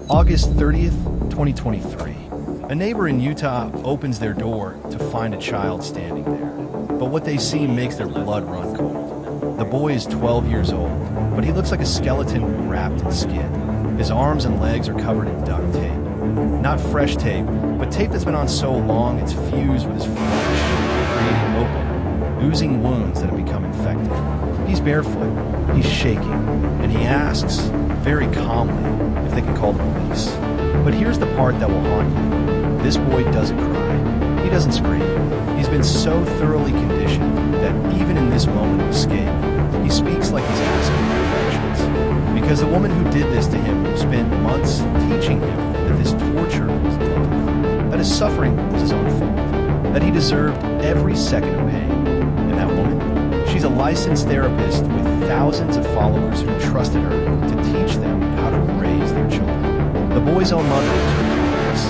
August 30th, 2023. A neighbor in Utah opens their door to find a child standing there. But what they see makes their blood run cold. The boy is 12 years old, but he looks like a skeleton wrapped in skin. His arms and legs are covered in duct tape. Not fresh tape, but tape that's been on so long it's fused with his flesh, creating open, oozing wounds that have become infected. He's barefoot, he's shaking, and he asks, very calmly, if they can call the police. But here's the part that will haunt you. This boy doesn't cry. He doesn't scream. He's been so thoroughly conditioned that even in this moment of escape, he speaks like he's asking for directions. Because the woman who did this to him spent months teaching him that this torture was love, that his suffering was his own fault, that he deserved every second of pain. And that woman, she's a licensed therapist with thousands of followers who trusted her to teach them how to raise their children. The boy's own mother was her accomplice,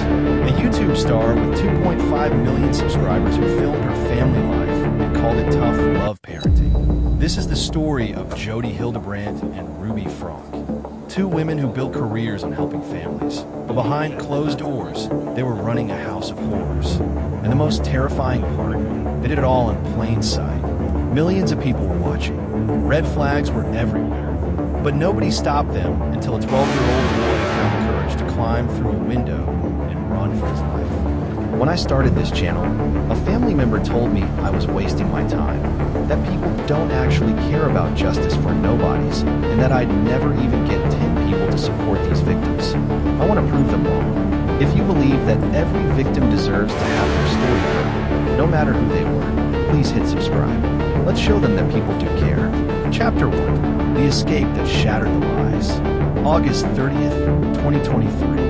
a YouTube star with 2.5 million subscribers who filmed her family life and called it tough love parenting. This is the story of Jodi Hildebrandt and Ruby Franke, two women who built careers on helping families. But behind closed doors, they were running a house of horrors. And the most terrifying part, they did it all in plain sight. Millions of people were watching. Red flags were everywhere. But nobody stopped them until a 12-year-old boy found the courage to climb through a window and run for his life. When I started this channel, a family member told me I was wasting my time, that people don't actually care about justice for nobodies, and that I'd never even get 10 people to support these victims. I want to prove them wrong. If you believe that every victim deserves to have their story heard, no matter who they were, please hit subscribe. Let's show them that people do care. Chapter 1. The Escape That Shattered the Lies. August 30th, 2023.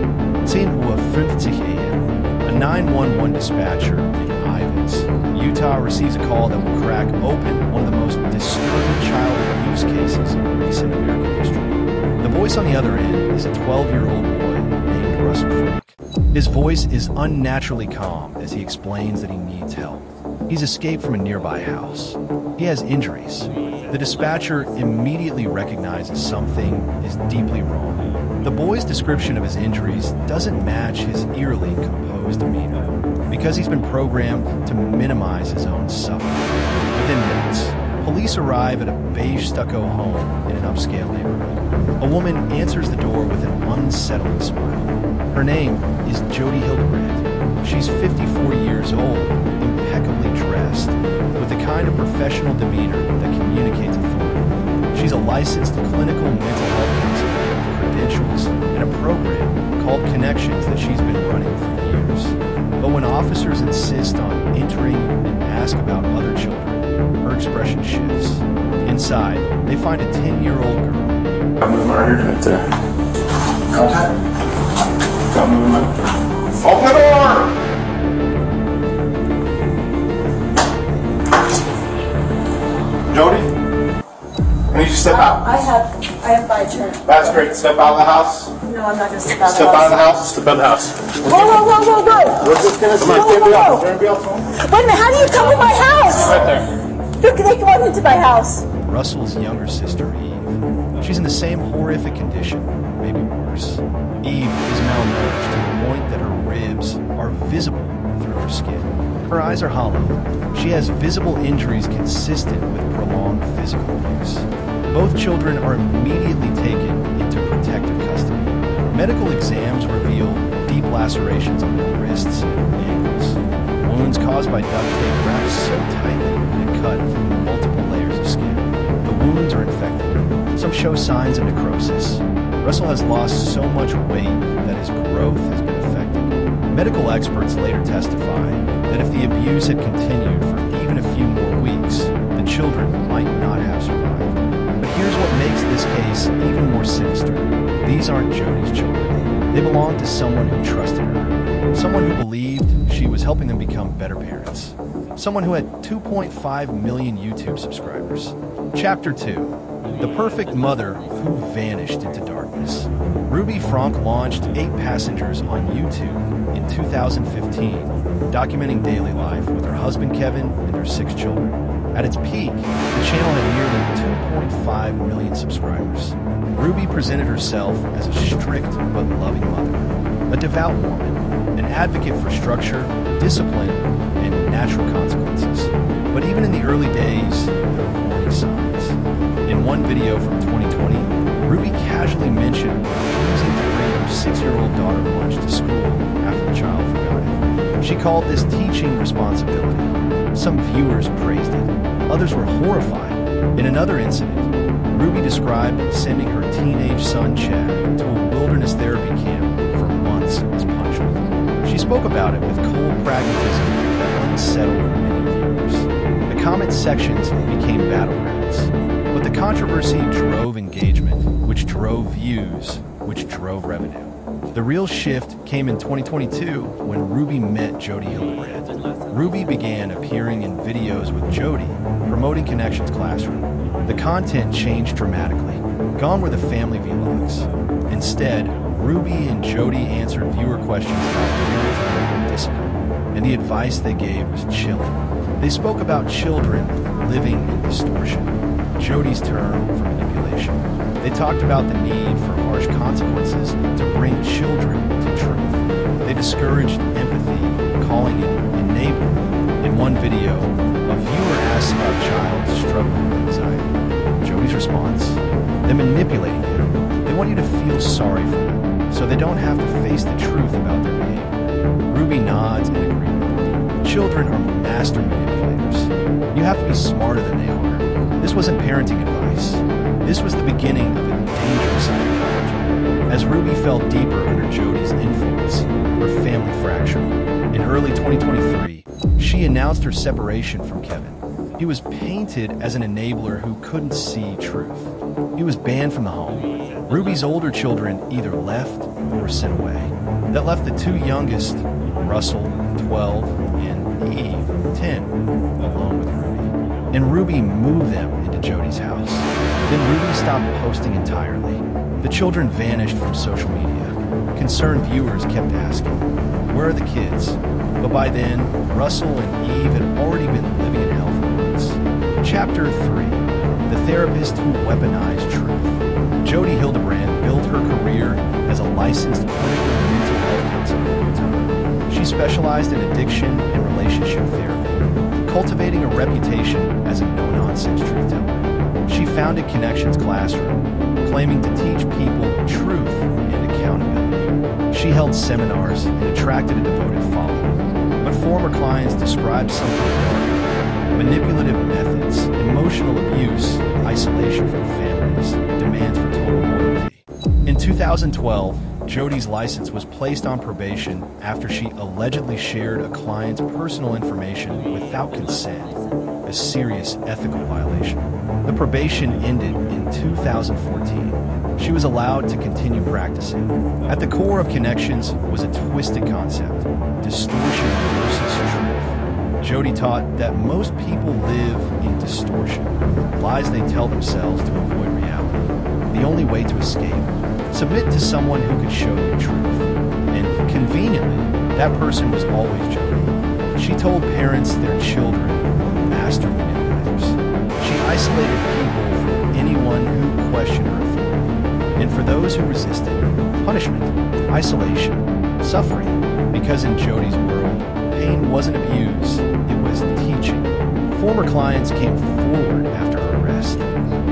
10:50 a.m. A 911 dispatcher in Ivins, Utah receives a call that will crack open one of the most disturbing child abuse cases in recent American history. The voice on the other end is a 12-year-old boy named Russell Franke. His voice is unnaturally calm as he explains that he needs help. He's escaped from a nearby house. He has injuries. The dispatcher immediately recognizes something is deeply wrong. The boy's description of his injuries doesn't match his eerily composed demeanor, because he's been programmed to minimize his own suffering. Within minutes, police arrive at a beige stucco home in an upscale neighborhood. A woman answers the door with an unsettling smile. Her name is Jodi Hildebrandt. She's 54 years old, impeccably dressed, with the kind of professional demeanor that communicates authority. She's a licensed clinical mental health counselor with credentials and a program called Connections that she's been running for years. But when officers insist on entering and ask about other children, her expression shifts. Inside, they find a 10-year-old girl. Got movement right here, right there. Contact. Got movement. Open the door! Jodi, I need you to step out. I have my turn. That's great. Step out of the house. No, I'm not going to step out of the Step house. out of the house. Step out of the house. Whoa. We're just gonna see. Whoa. Is there anybody else home? Wait a minute, how do you come to my house? Right there. They come into my house. Russell's younger sister, Eve. She's in the same horrific condition, maybe worse. Eve is malnourished to the point that her ribs are visible through her skin. Her eyes are hollow. She has visible injuries consistent with prolonged physical abuse. Both children are immediately taken into protective custody. Medical exams reveal deep lacerations on their wrists and ankles. Wounds caused by duct tape wrapped so tightly and cut through multiple layers of skin. The wounds are infected. Some show signs of necrosis. Russell has lost so much weight that his growth has been affected. Medical experts later testify that if the abuse had continued for even a few more weeks, the children might not have survived. But here's what makes this case even more sinister. These aren't Jodi's children. They belong to someone who trusted her. Someone who believed she was helping them become better parents. Someone who had 2.5 million YouTube subscribers. Chapter 2. The Perfect Mother Who Vanished into Darkness. Ruby Franke launched 8 Passengers on YouTube in 2015, documenting daily life with her husband Kevin and their 6 children. At its peak, the channel had nearly 2.5 million subscribers. Ruby presented herself as a strict but loving mother, a devout woman, an advocate for structure, discipline, and natural consequences. But even in the early days, there were warning signs. In one video from 2020, Ruby casually mentioned refusing to bring her 6-year-old daughter lunch to school after the child forgot it. She called this teaching responsibility. Some viewers praised it. Others were horrified. In another incident, Ruby described sending her teenage son Chad to a wilderness therapy camp for months as punishment. She spoke about it with cold pragmatism that unsettled many viewers. The comment sections became battlegrounds, but the controversy drove engagement, which drove views, which drove revenue. The real shift came in 2022 when Ruby met Jodi Hildebrandt. Ruby began appearing in videos with Jodi, promoting Connections Classroom. The content changed dramatically. Gone were the family vlogs. Instead, Ruby and Jodi answered viewer questions about parenting and discipline, and the advice they gave was chilling. They spoke about children living in distortion, Jodi's term for manipulation. They talked about the need for harsh consequences to bring children to truth. They discouraged empathy, calling it enabling. In one video, a viewer asked about a child struggling with anxiety. Jodi's response: they're manipulating you. They want you to feel sorry for them, so they don't have to face the truth about their behavior. Ruby nods in agreement. Children are master manipulators. You have to be smarter than they are. This wasn't parenting advice. This was the beginning of a dangerous ideology. As Ruby fell deeper under Jodi's influence, her family fractured. In early 2023, she announced her separation from Kevin. He was painted as an enabler who couldn't see truth. He was banned from the home. Ruby's older children either left or were sent away. That left the two youngest, Russell, 12, and Eve, 10, alone with Ruby. And Ruby moved them into Jodi's house. Then Ruby stopped posting entirely. The children vanished from social media. Concerned viewers kept asking, where are the kids? But by then, Russell and Eve had already been living in healthy woods. Chapter 3. The Therapist Who Weaponized Truth. Jodi Hildebrandt built her career as a licensed clinical mental health counselor in Utah. She specialized in addiction and relationship therapy, cultivating a reputation as a no-nonsense truth teller. She founded Connections Classroom, claiming to teach people truth and accountability. She held seminars and attracted a devoted following. But former clients described something darker: manipulative methods, emotional abuse, isolation from families, demands for total loyalty. In 2012, Jodi's license was placed on probation after she allegedly shared a client's personal information without consent, a serious ethical violation. The probation ended in 2014. She was allowed to continue practicing. At the core of Connections was a twisted concept: distortion versus truth. Jodi taught that most people live in distortion, lies they tell themselves to avoid reality. The only way to escape: submit to someone who could show you truth. And conveniently, that person was always Jodi. She told parents their children were master manipulators. She isolated people from anyone who questioned her authority. And for those who resisted, punishment, isolation, suffering. Because in Jodi's world, pain wasn't abuse, it was teaching. Former clients came forward after her arrest.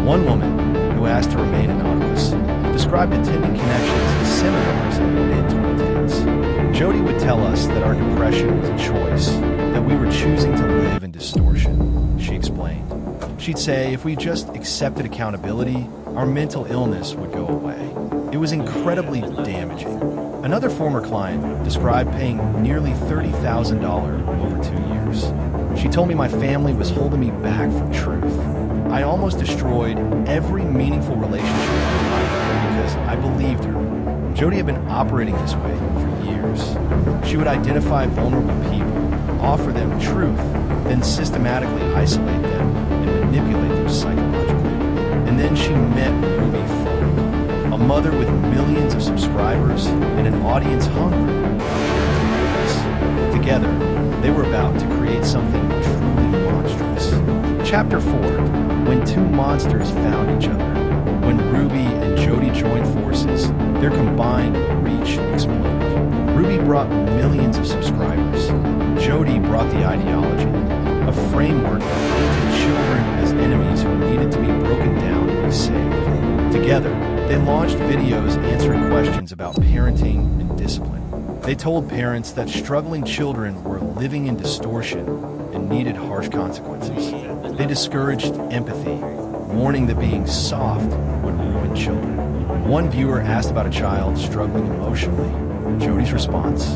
One woman, who asked to remain anonymous, described attending Connections seminars in the mid-2010s. Jodi would tell us that our depression was a choice, that we were choosing to live in distortion. She explained. She'd say if we just accepted accountability, our mental illness would go away. It was incredibly damaging. Another former client described paying nearly $30,000 over 2 years. She told me my family was holding me back from truth. I almost destroyed every meaningful relationship in my life because I believed her. Jodi had been operating this way for years. She would identify vulnerable people, offer them truth, then systematically isolate them and manipulate them psychologically. And then she met Ruby Franke, a mother with millions of subscribers and an audience hungry for parenting advice. Together, they were about to create something truly monstrous. Chapter 4. When two monsters found each other. When Ruby and Jodi joined forces, their combined reach exploded. Ruby brought millions of subscribers. Jodi brought the ideology, a framework that painted children as enemies who needed to be broken down to be saved. Together, they launched videos answering questions about parenting and discipline. They told parents that struggling children were living in distortion and needed harsh consequences. They discouraged empathy, warning that being soft would ruin children. One viewer asked about a child struggling emotionally. Jodi's response: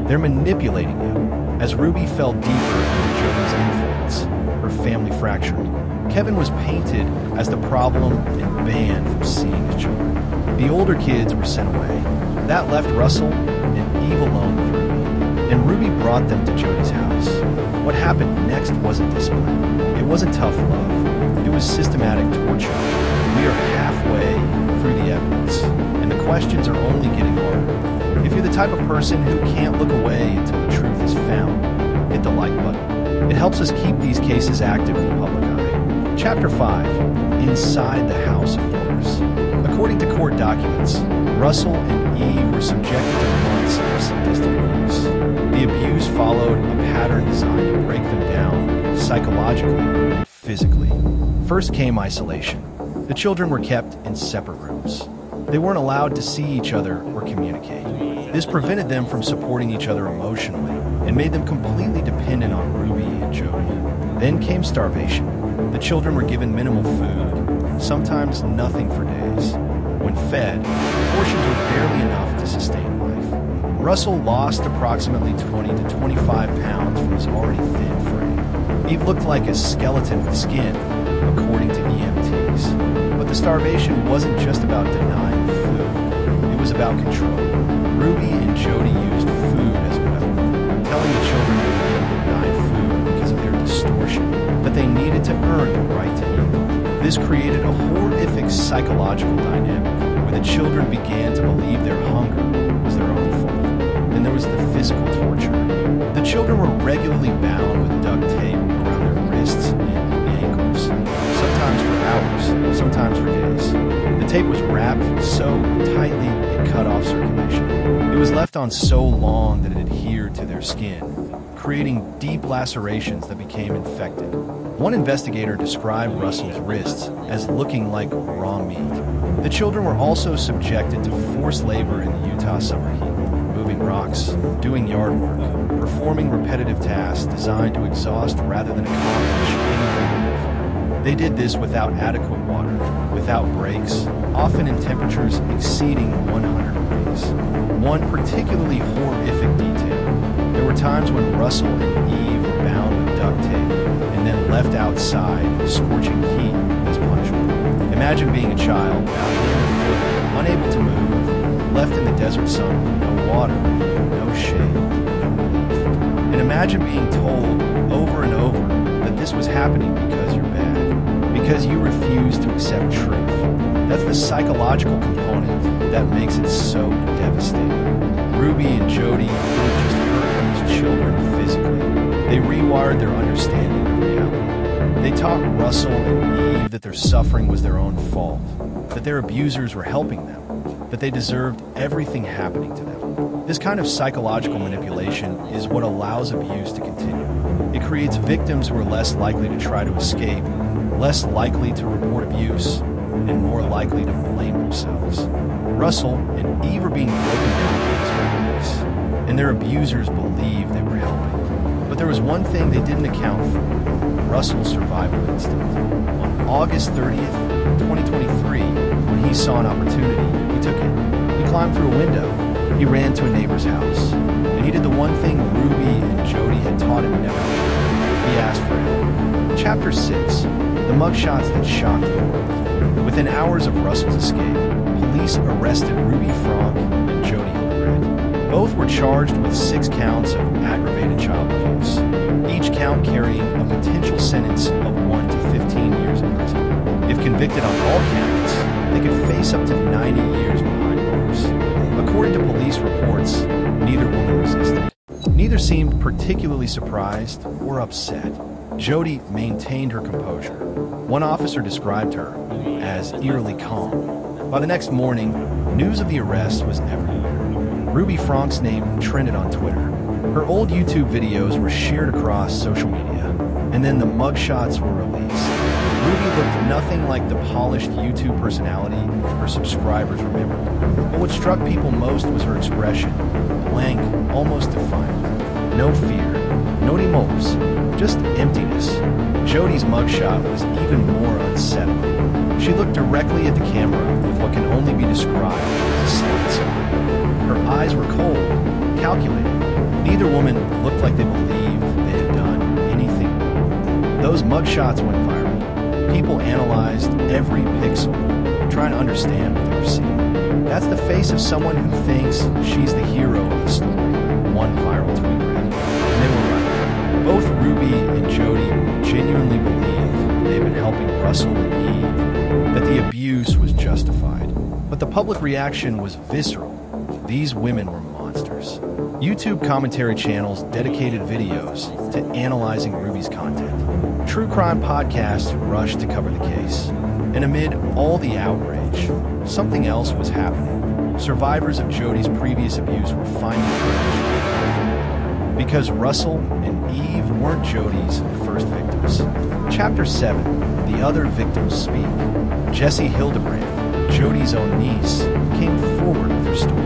"They're manipulating you." As Ruby fell deeper into Jodi's influence, her family fractured. Kevin was painted as the problem and banned from seeing his children. The older kids were sent away. That left Russell and Eve alone with Ruby. And Ruby brought them to Jodi's house. What happened next wasn't discipline. It wasn't tough love. It was systematic torture. We are halfway through the evidence, and the questions are only getting harder. If you're the type of person who can't look away until the truth is found, hit the like button. It helps us keep these cases active in the public eye. Chapter 5. Inside the House of Horrors. According to court documents, Russell and Eve were subjected to months of sadistic abuse. The abuse followed a pattern designed to break them down psychologically and physically. First came isolation. The children were kept in separate rooms. They weren't allowed to see each other or communicate. This prevented them from supporting each other emotionally and made them completely dependent on Ruby and Jodi. Then came starvation. The children were given minimal food, sometimes nothing for days. When fed, portions were barely enough to sustain life. Russell lost approximately 20 to 25 pounds from his already thin frame. Eve looked like a skeleton with skin, according to EMTs. But the starvation wasn't just about denying food. It was about control. Ruby and Jodi used food as a weapon, telling the children they were being denied food because of their distortion, that they needed to earn the right to eat. This created a horrific psychological dynamic where the children began to believe their hunger was their own fault. Then there was the physical torture. The children were regularly bound with duct tape around their wrists and ankles, sometimes for hours, sometimes for days. The tape was wrapped so tightly it cut off circulation. It was left on so long that it adhered to their skin, creating deep lacerations that became infected. One investigator described Russell's wrists as looking like raw meat. The children were also subjected to forced labor in the Utah summer heat, moving rocks, doing yard work, performing repetitive tasks designed to exhaust rather than accomplish anything meaningful. They did this without adequate water, without breaks, often in temperatures exceeding 100 degrees. One particularly horrific detail: there were times when Russell and Eve were bound with duct tape and then left outside in scorching heat as punishment. Imagine being a child, bound hand and foot, unable to move, left in the desert sun with no water, no shade, no relief. And imagine being told over and over that this was happening because you're bad, because you refuse to accept truth. That's the psychological component that makes it so devastating. Ruby and Jodi didn't just hurt these children physically. They rewired their understanding of reality. They taught Russell and Eve that their suffering was their own fault, that their abusers were helping them, that they deserved everything happening to them. This kind of psychological manipulation is what allows abuse to continue. It creates victims who are less likely to try to escape, less likely to report abuse, and more likely to blame themselves. Russell and Eve are being broken down by these memories, and their abusers believe they were helping. But there was one thing they didn't account for: Russell's survival instinct. On August 30th, 2023, when he saw an opportunity, he took it. He climbed through a window. He ran to a neighbor's house. And he did the one thing Ruby and Jodi had taught him never to do. He asked for help. Chapter 6. The mugshots that shocked the world. Within hours of Russell's escape, police arrested Ruby Franke and Jodi Hildebrandt. Both were charged with 6 counts of aggravated child abuse, each count carrying a potential sentence of 1 to 15 years in prison. If convicted on all counts, they could face up to 90 years behind bars. According to police reports, neither woman resisted. Neither seemed particularly surprised or upset. Jodi maintained her composure. One officer described her as eerily calm. By the next morning, news of the arrest was everywhere. Ruby Franke's name trended on Twitter. Her old YouTube videos were shared across social media, and then the mugshots were released. Ruby looked nothing like the polished YouTube personality her subscribers remembered. But what struck people most was her expression, blank, almost defiant. No fear, no remorse, just emptiness. Jodi's mugshot was even more unsettling. She looked directly at the camera with what can only be described as a slight smile. Her eyes were cold, calculating. Neither woman looked like they believed they had done anything wrong. Those mugshots went viral. People analyzed every pixel, trying to understand what they were seeing. That's the face of someone who thinks she's the hero of the story, one viral tweet read. And they were right. Both Ruby and Jodi genuinely believed they had been helping Russell and Eve, that the abuse was justified. But the public reaction was visceral. These women were monsters. YouTube commentary channels dedicated videos to analyzing Ruby's content. True crime podcasts rushed to cover the case. And amid all the outrage, something else was happening. Survivors of Jodi's previous abuse were finding courage. Because Russell and Eve weren't Jodi's first victims. Chapter 7, The Other Victims Speak. Jodi Hildebrandt, Jodi's own niece, came forward with her story.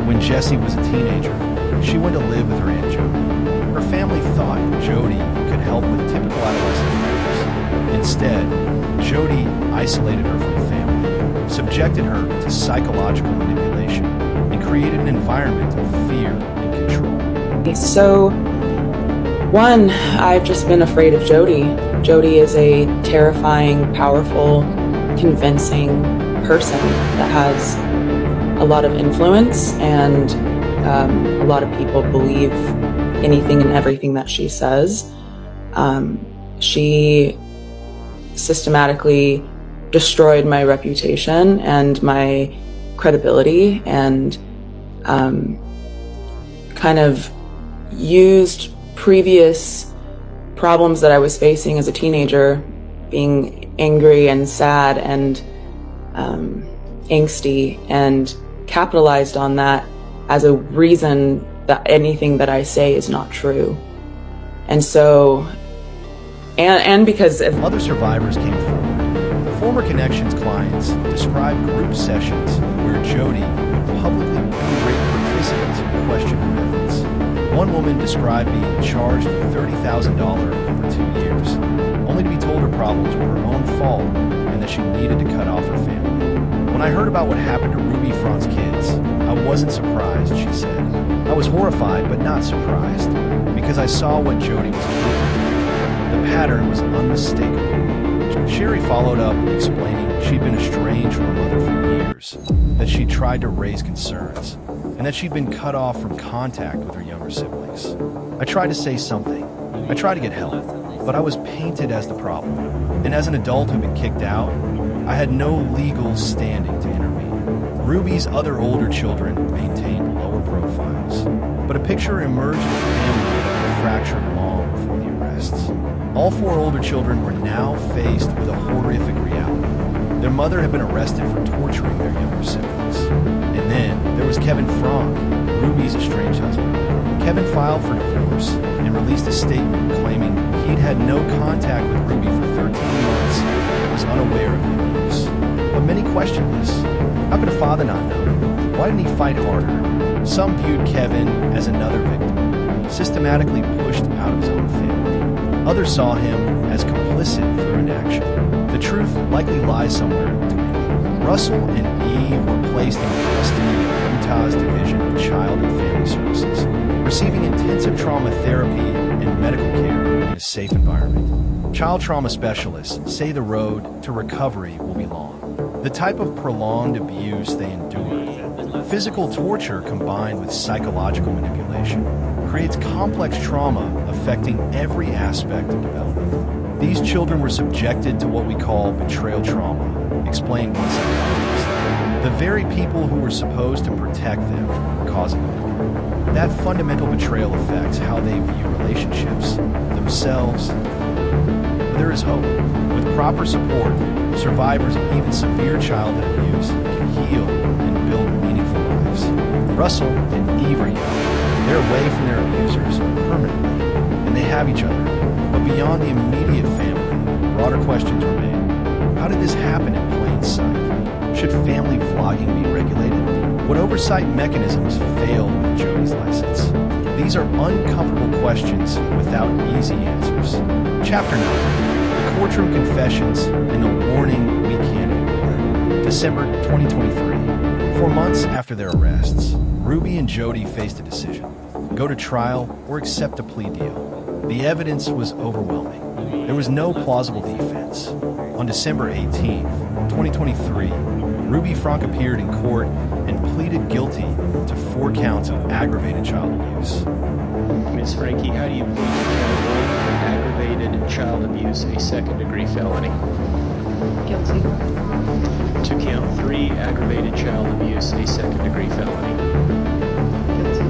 When Jessie was a teenager, she went to live with her Aunt Jodi. Her family thought Jodi could help with typical adolescent fears. Instead, Jodi isolated her from the family, subjected her to psychological manipulation, and created an environment of fear and control. So, one, I've just been afraid of Jodi. Jodi is a terrifying, powerful, convincing person that has a lot of influence, and a lot of people believe anything and everything that she says. She systematically destroyed my reputation and my credibility, and kind of used previous problems that I was facing as a teenager, being angry and sad and angsty, and capitalized on that as a reason that anything that I say is not true. And so, and because if Other survivors came forward. Former Connections clients described group sessions where Jodi would publicly berate participants who questioned her methods. One woman described being charged $30,000 over 2 years, only to be told her problems were her own fault and that she needed to cut off her family. When I heard about what happened to Ruby Franke's kids, I wasn't surprised, she said. I was horrified, but not surprised, because I saw what Jodi was capable of. The pattern was unmistakable. Sherry followed up, explaining she'd been estranged from her mother for years, that she'd tried to raise concerns, and that she'd been cut off from contact with her younger siblings. I tried to say something. I tried to get help, but I was painted as the problem. And as an adult who'd been kicked out, I had no legal standing to intervene. Ruby's other older children maintained lower profiles, but a picture emerged of a family that fractured long before the arrests. All 4 older children were now faced with a horrific reality. Their mother had been arrested for torturing their younger siblings. And then there was Kevin Franke, Ruby's estranged husband. Kevin filed for divorce and released a statement claiming he'd had no contact with Ruby for 13 months and was unaware of the abuse. But many questioned this. How could a father not know? Why didn't he fight harder? Some viewed Kevin as another victim, systematically pushed out of his own family. Others saw him as complicit through inaction. The truth likely lies somewhere in between. Russell and Eve were placed in custody of Utah's Division of Child and Family Services, receiving intensive trauma therapy and medical care in a safe environment. Child trauma specialists say the road to recovery will be long. The type of prolonged abuse they endured, physical torture combined with psychological manipulation, creates complex trauma affecting every aspect of development. These children were subjected to what we call betrayal trauma, explained one psychologist. The very people who were supposed to protect them were causing the harm. That fundamental betrayal affects how they view relationships, themselves, But there is hope. With proper support, survivors of even severe childhood abuse can heal and build meaningful lives. Russell and Eve are young. They're away from their abusers permanently, and they have each other. But beyond the immediate family, broader questions remain. How did this happen in plain sight? Should family vlogging be regulated? Would oversight mechanisms fail with Jodi's license? These are uncomfortable questions without easy answers. Chapter 9, the courtroom confessions and the warning we can't ignore. December 2023. 4 months after their arrests, Ruby and Jodi faced a decision: go to trial or accept a plea deal. The evidence was overwhelming. There was no plausible defense. On December 18th, 2023, Ruby Franke appeared in court and pleaded guilty to 4 counts of aggravated child abuse. Ms. Franke, how do you plead to count 1, aggravated child abuse, a second-degree felony? Guilty. To count 3, aggravated child abuse, a second-degree felony? Guilty.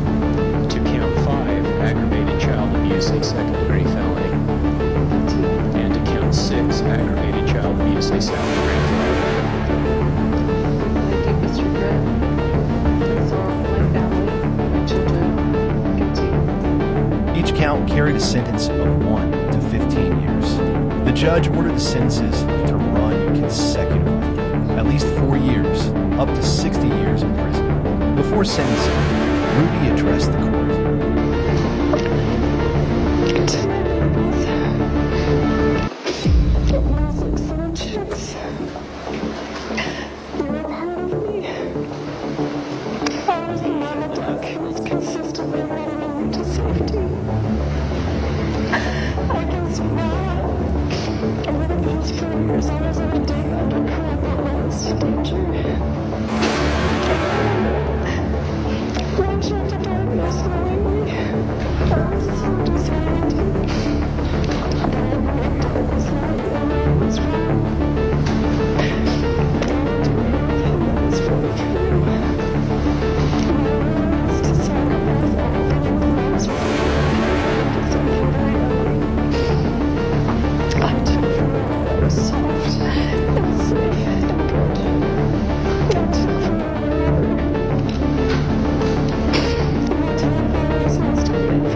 To count 5, aggravated child abuse, a second-degree felony? Guilty. And to count 6, aggravated child abuse, a second-degree felony? My deepest regret is all my family, my children. Guilty. Each count carried a sentence of 1 to 15 years. The judge ordered the sentences to run consecutively, at least 4 years, up to 60 years in prison. Before sentencing, Ruby addressed the court.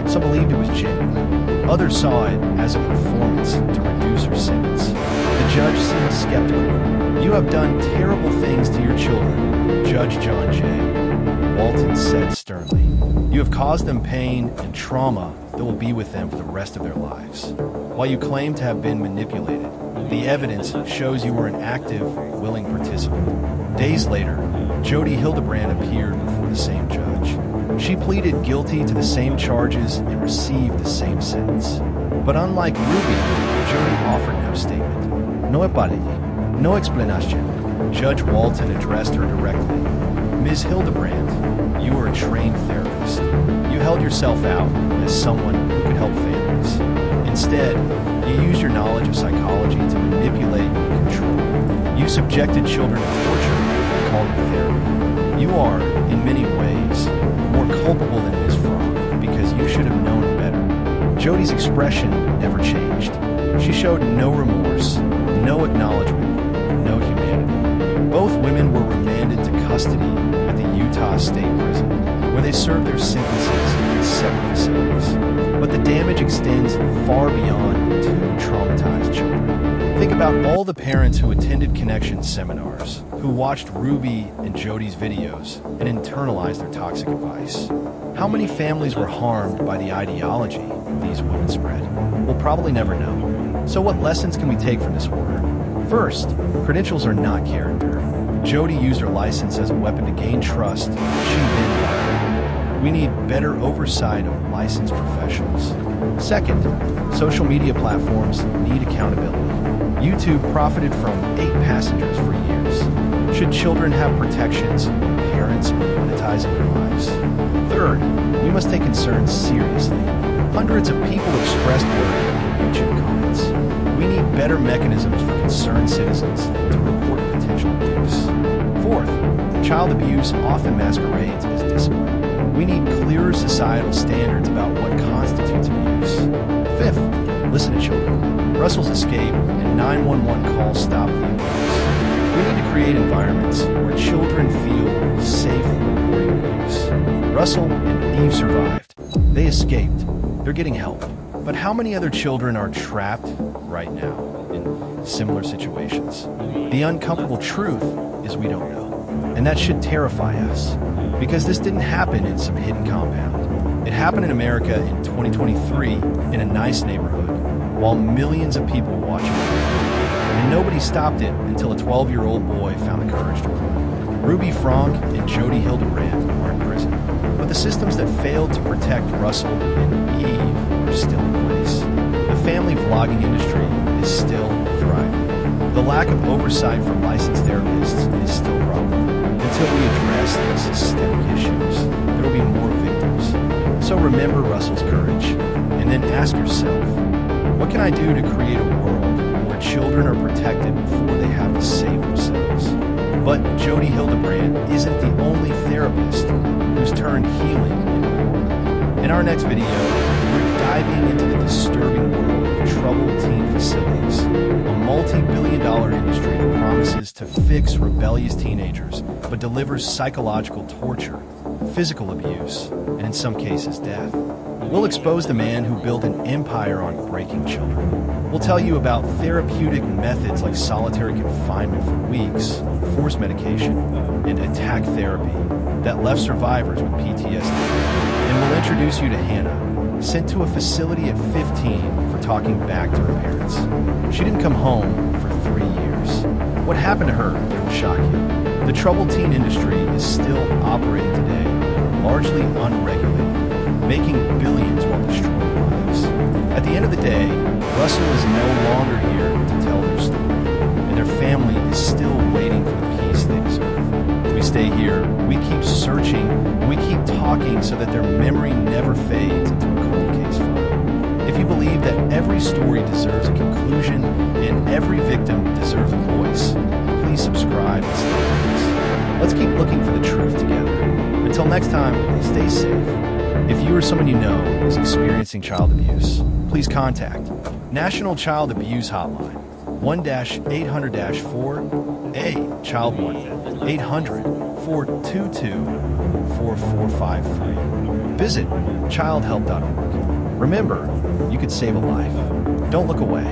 Some believed it was genuine. Others saw it as a performance to reduce her sentence. The judge seemed skeptical. "You have done terrible things to your children," Judge John J. Walton said sternly. "You have caused them pain and trauma that will be with them for the rest of their lives. While you claim to have been manipulated, the evidence shows you were an active, willing participant." Days later, Jodi Hildebrandt appeared before the same judge. She pleaded guilty to the same charges and received the same sentence. But unlike Ruby, Jodi offered no statement. "No apology, no explanation." Judge Walton addressed her directly. "Ms. Hildebrandt, you are a trained therapist. You held yourself out as someone who could help families. Instead, you used your knowledge of psychology to manipulate and control. You subjected children to torture and called it therapy. You are, in many ways, more culpable than Ms. Franke because you should have known better." Jodi's expression never changed. She showed no remorse, no acknowledgement, no humanity. Both women were remanded to custody at the Utah State Prison, where they served their sentences in separate facilities. But the damage extends far beyond 2 traumatized children. Think about all the parents who attended Connection seminars, who watched Ruby and Jodi's videos and internalized their toxic advice. How many families were harmed by the ideology these women spread? We'll probably never know. So what lessons can we take from this order? First, credentials are not character. Jodi used her license as a weapon to gain trust she then violated. We need better oversight of licensed professionals. Second, social media platforms need accountability. YouTube profited from 8 passengers for years. Should children have protections when parents are monetizing their lives? Third, we must take concerns seriously. Hundreds of people expressed worry in YouTube comments. We need better mechanisms for concerned citizens to report potential abuse. Fourth, child abuse often masquerades as discipline. We need clearer societal standards about what constitutes abuse. Fifth, listen to children. Russell's escape and 911 calls stop the abuse. We need to create environments where children feel safe reporting abuse. Russell and Eve survived. They escaped. They're getting help. But how many other children are trapped right now in similar situations? The uncomfortable truth is we don't know. And that should terrify us, because this didn't happen in some hidden compound. It happened in America in 2023 in a nice neighborhood, while millions of people were watching it. And nobody stopped it until a 12-year-old boy found the courage to run. Ruby Franke and Jodi Hildebrandt are in prison, but the systems that failed to protect Russell and Eve are still in place. The family vlogging industry is still thriving. The lack of oversight from licensed therapists is still a problem. Until we address these systemic issues, there will be more victims. So remember Russell's courage, and then ask yourself, what can I do to create a world where children are protected before they have to save themselves? But Jodi Hildebrandt isn't the only therapist who's turned healing into horror. In our next video, we're diving into the disturbing world of troubled teen facilities, a multi-billion-dollar industry that promises to fix rebellious teenagers, but delivers psychological torture, physical abuse, and in some cases, death. We'll expose the man who built an empire on breaking children. We'll tell you about therapeutic methods like solitary confinement for weeks, forced medication, and attack therapy that left survivors with PTSD. And we'll introduce you to Hannah, sent to a facility at 15 for talking back to her parents. She didn't come home for 3 years. What happened to her will shock you. The troubled teen industry is still operating today, largely unregulated, making billions while destroying lives. At the end of the day, Russell is no longer here to tell their story, and their family is still waiting for the peace they deserve. We stay here, we keep searching, and we keep talking so that their memory never fades into a cold case file. If you believe that every story deserves a conclusion and every victim deserves a voice, please subscribe and stay with us. Let's keep looking for the truth together. Until next time, stay safe. If you or someone you know is experiencing child abuse, please contact National Child Abuse Hotline, 1-800-4A, Child 1, 800-422-4453. Visit childhelp.org. Remember, you could save a life. Don't look away.